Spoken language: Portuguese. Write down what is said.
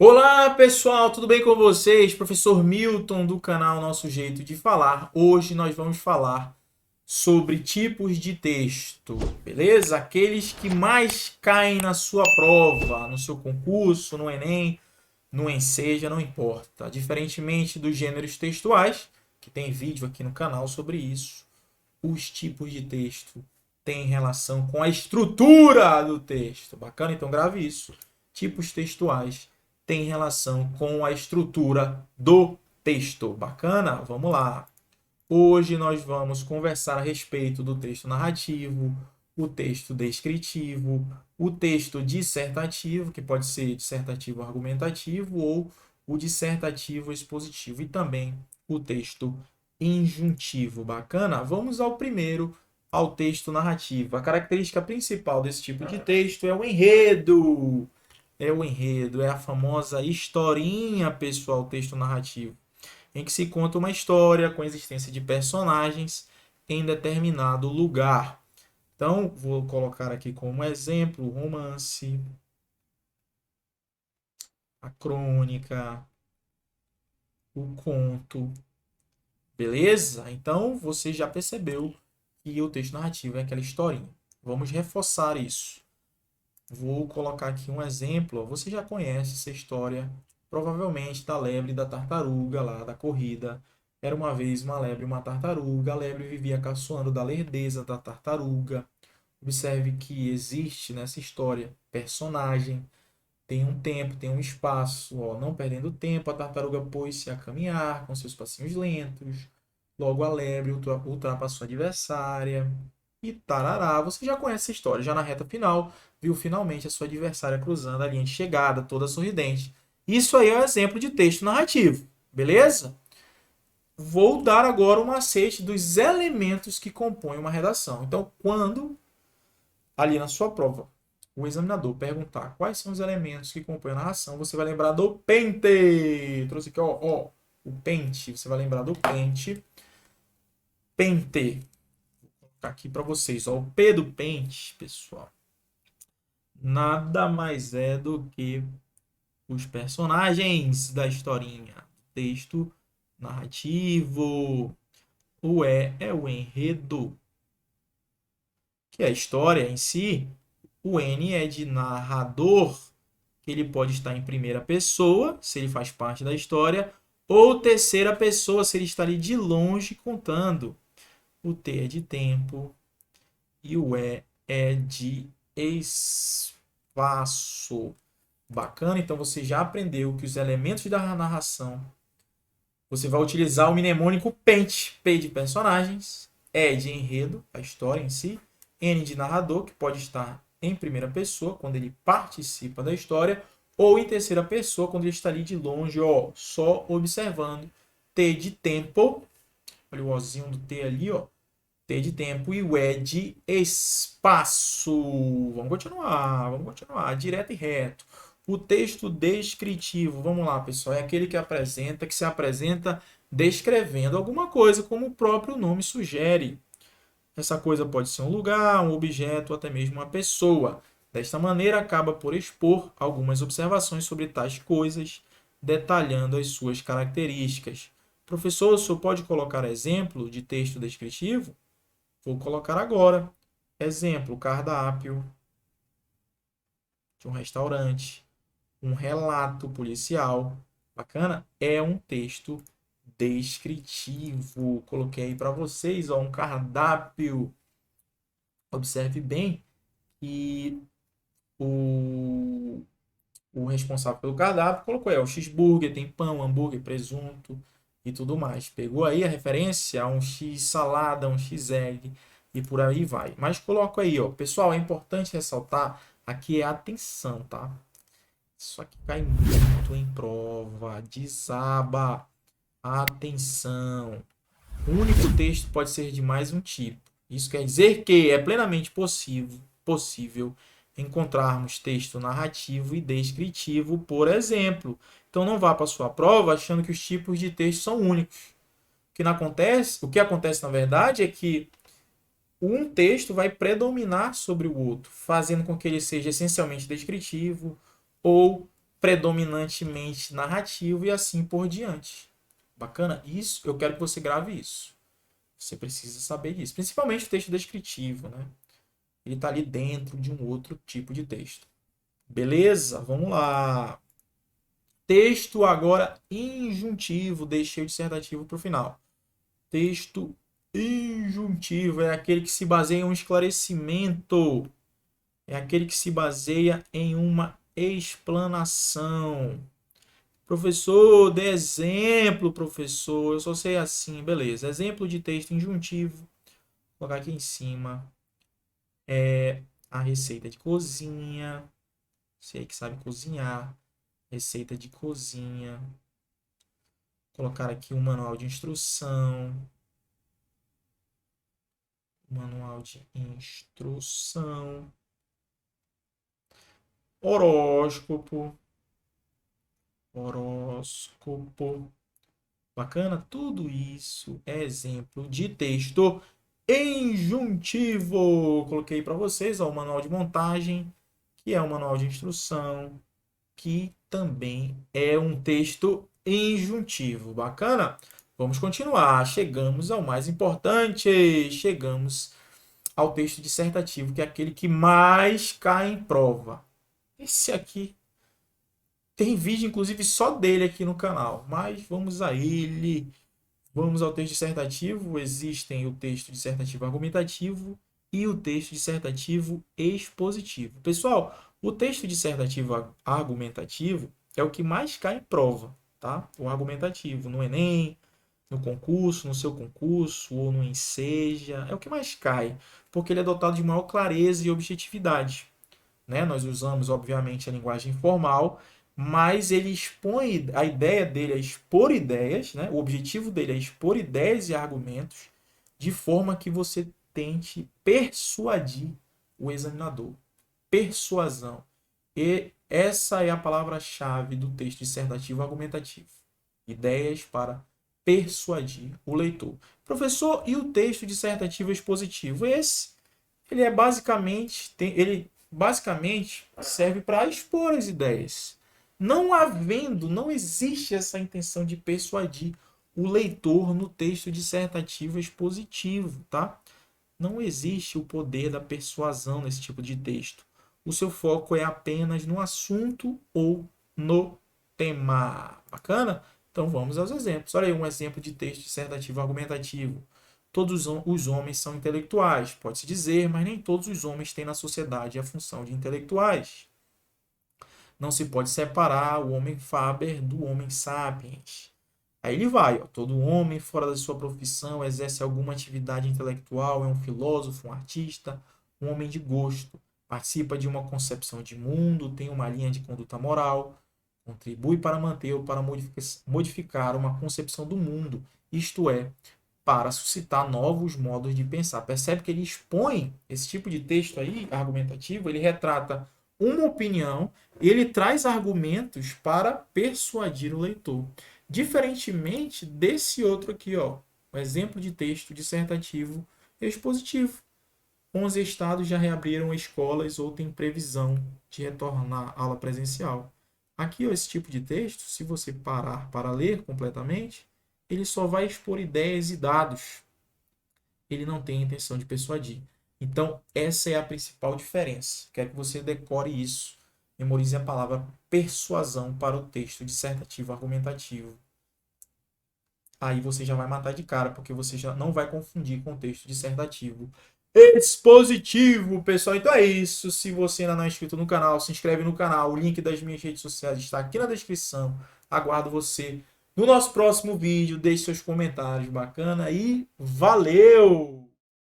Olá pessoal, tudo bem com vocês? Professor Milton do canal Nosso Jeito de Falar. Hoje nós vamos falar sobre tipos de texto, beleza? Aqueles que mais caem na sua prova, no seu concurso, no Enem, no Enseja, não importa. Diferentemente dos gêneros textuais, que tem vídeo aqui no canal sobre isso, os tipos de texto têm relação com a estrutura do texto. Bacana? Então grave isso. Tipos textuais têm relação com a estrutura do texto. Bacana? Vamos lá. Hoje nós vamos conversar a respeito do texto narrativo, o texto descritivo, o texto dissertativo, que pode ser dissertativo argumentativo ou o dissertativo expositivo, e também o texto injuntivo. Bacana? Vamos ao primeiro, ao texto narrativo. A característica principal desse tipo de texto é o enredo. É o enredo, é a famosa historinha, pessoal, texto narrativo em que se conta uma história com a existência de personagens em determinado lugar. Então, vou colocar aqui como exemplo o romance, a crônica, o conto. Beleza? Então, você já percebeu que o texto narrativo é aquela historinha. Vamos reforçar isso. Vou colocar aqui um exemplo. Você já conhece essa história, provavelmente, da lebre e da tartaruga lá da corrida. Era uma vez uma lebre e uma tartaruga. A lebre vivia caçoando da lerdeza da tartaruga. Observe que existe nessa história personagem, tem um tempo, tem um espaço. Ó, não perdendo tempo, a tartaruga pôs-se a caminhar com seus passinhos lentos. Logo a lebre ultrapassou a adversária. E tarará, você já conhece essa história. Já na reta final, viu finalmente a sua adversária cruzando a linha de chegada, toda sorridente. Isso aí é um exemplo de texto narrativo, beleza? Vou dar agora um macete dos elementos que compõem uma redação. Então, quando ali na sua prova o examinador perguntar quais são os elementos que compõem a narração, você vai lembrar do pente. Trouxe aqui, ó, o pente. Você vai lembrar do pente. Pente. Vou colocar aqui para vocês, ó, o P do pente, pessoal. Nada mais é do que os personagens da historinha. Texto narrativo. O E é o enredo, que é a história em si. O N é de narrador, que ele pode estar em primeira pessoa, se ele faz parte da história, ou terceira pessoa, se ele está ali de longe contando. O T é de tempo e o E é de espaço. Bacana? Então você já aprendeu que os elementos da narração você vai utilizar o mnemônico PENT, P de personagens, E de enredo, a história em si, N de narrador, que pode estar em primeira pessoa, quando ele participa da história, ou em terceira pessoa, quando ele está ali de longe, ó, só observando. T de tempo, olha o Ozinho do T ali, ó, T de tempo e o E de espaço. Vamos continuar, direto e reto. O texto descritivo, vamos lá, pessoal, é aquele que se apresenta descrevendo alguma coisa, como o próprio nome sugere. Essa coisa pode ser um lugar, um objeto ou até mesmo uma pessoa. Desta maneira, acaba por expor algumas observações sobre tais coisas, detalhando as suas características. Professor, o senhor pode colocar exemplo de texto descritivo? Vou colocar agora. Exemplo, cardápio de um restaurante, um relato policial. Bacana? É um texto descritivo. Coloquei aí para vocês, ó, um cardápio. Observe bem que o, o responsável pelo cardápio colocou aí, ó, cheeseburger, tem pão, hambúrguer, presunto e tudo mais. Pegou aí a referência a um X salada, um X egg e por aí vai. Mas coloco aí, ó, pessoal, é importante ressaltar aqui é a atenção, tá? Isso aqui cai muito em prova, desaba. Atenção. O único texto pode ser de mais um tipo. Isso quer dizer que é plenamente possível encontrarmos texto narrativo e descritivo, por exemplo. Então não vá para a sua prova achando que os tipos de texto são únicos. O que acontece na verdade é que um texto vai predominar sobre o outro, fazendo com que ele seja essencialmente descritivo ou predominantemente narrativo e assim por diante. Bacana? Isso, eu quero que você grave isso. Você precisa saber disso. Principalmente o texto descritivo, né? Ele está ali dentro de um outro tipo de texto. Beleza? Vamos lá. Texto agora injuntivo. Deixei o dissertativo para o final. Texto injuntivo é aquele que se baseia em um esclarecimento. É aquele que se baseia em uma explanação. Professor, dê exemplo, professor. Eu só sei assim, beleza. Exemplo de texto injuntivo. Vou colocar aqui em cima. É a receita de cozinha. Você que sabe cozinhar. Receita de cozinha. Vou colocar aqui um manual de instrução. Manual de instrução. Horóscopo. Horóscopo. Bacana? Tudo isso é exemplo de texto injuntivo. Coloquei para vocês ó, o manual de montagem, que é um manual de instrução, que também é um texto injuntivo. Bacana? Vamos continuar. Chegamos ao mais importante. Chegamos ao texto dissertativo, que é aquele que mais cai em prova. Esse aqui tem vídeo, inclusive, só dele aqui no canal. Mas vamos a ele. Vamos ao texto dissertativo. Existem o texto dissertativo argumentativo e o texto dissertativo expositivo. Pessoal, o texto dissertativo argumentativo é o que mais cai em prova, tá? O argumentativo no Enem, no concurso, no seu concurso ou no Enseja, é o que mais cai, porque ele é dotado de maior clareza e objetividade, né? Nós usamos, obviamente, a linguagem formal, mas ele expõe, a ideia dele é expor ideias, né? O objetivo dele é expor ideias e argumentos de forma que você tente persuadir o examinador. Persuasão. E essa é a palavra-chave do texto dissertativo argumentativo. Ideias para persuadir o leitor. Professor, e o texto dissertativo expositivo? Esse, ele é basicamente, ele basicamente serve para expor as ideias. Não existe essa intenção de persuadir o leitor no texto dissertativo expositivo, tá? Não existe o poder da persuasão nesse tipo de texto. O seu foco é apenas no assunto ou no tema. Bacana? Então vamos aos exemplos. Olha aí um exemplo de texto dissertativo argumentativo. Todos os homens são intelectuais, pode-se dizer, mas nem todos os homens têm na sociedade a função de intelectuais. Não se pode separar o homem Faber do homem sapiens. Aí ele vai, ó, todo homem fora da sua profissão exerce alguma atividade intelectual, é um filósofo, um artista, um homem de gosto, participa de uma concepção de mundo, tem uma linha de conduta moral, contribui para manter ou para modificar uma concepção do mundo, isto é, para suscitar novos modos de pensar. Percebe que ele expõe esse tipo de texto aí, argumentativo, ele retrata uma opinião e ele traz argumentos para persuadir o leitor. Diferentemente desse outro aqui, ó, o exemplo de texto dissertativo expositivo. 11 estados já reabriram escolas ou têm previsão de retornar à aula presencial. Aqui, ó, esse tipo de texto, se você parar para ler completamente, ele só vai expor ideias e dados. Ele não tem a intenção de persuadir. Então, essa é a principal diferença. Quero que você decore isso. Memorize a palavra persuasão para o texto dissertativo argumentativo. Aí você já vai matar de cara, porque você já não vai confundir com o texto dissertativo expositivo, pessoal. Então é isso. Se você ainda não é inscrito no canal, se inscreve no canal. O link das minhas redes sociais está aqui na descrição. Aguardo você no nosso próximo vídeo. Deixe seus comentários bacana e valeu!